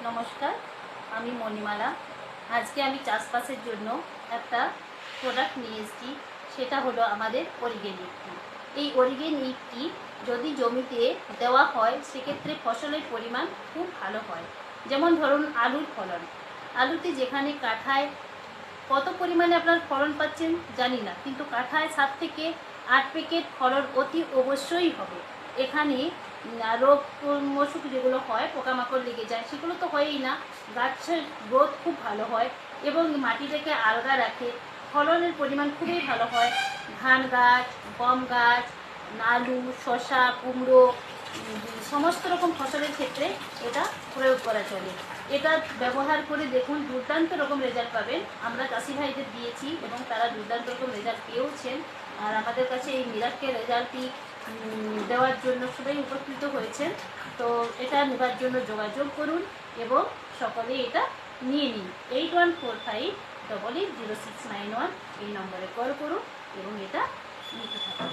নমস্কার, আমি মণিমালা। আজকে আমি চাষবাসের জন্য একটা প্রোডাক্ট নিয়ে এসেছি, সেটা হলো আমাদের অর্গানিক টি। এই অর্গানিক টি যদি জমিতে দেওয়া হয় সেক্ষেত্রে ফসলের পরিমাণ খুব ভালো হয়। যেমন ধরুন আলুর ফলন, আলুতে যেখানে কাঠায় কত পরিমাণে আপনার ফলন পাচ্ছেন জানি না, কিন্তু কাঠায় 7 থেকে 8 প্যাকেট ফলন অতি অবশ্যই হবে। এখানে রোগ মশক যেগুলো হয়, পোকামাকড় লেগে যায়, সেগুলো তো হয়ই না। গাছের গ্রোথ খুব ভালো হয় এবং মাটিটাকে আলগা রাখে। ফলনের পরিমাণ খুবই ভালো হয়। ধান গাছ, গম গাছ, আলু, শসা, কুমড়ো, সমস্ত রকম ফসলের ক্ষেত্রে এটা প্রয়োগ করা চলে। এটা ব্যবহার করে দেখুন, দুর্দান্ত রকম রেজাল্ট পাবেন। আমরা চাষি ভাইদের দিয়েছি এবং তারা দুর্দান্ত রকম রেজাল্ট পেয়েওছেন। আর আমাদের কাছে এই মিরাক্কেল রেজাল্টটি দেওয়ার জন্য সবাই উপকৃত হয়েছেন। তো এটা নেবার জন্য যোগাযোগ করুন এবং সকলে এটা নিয়ে নিন। 8145880691 এই নম্বরে কল করুন এবং এটা নিতে থাকুন।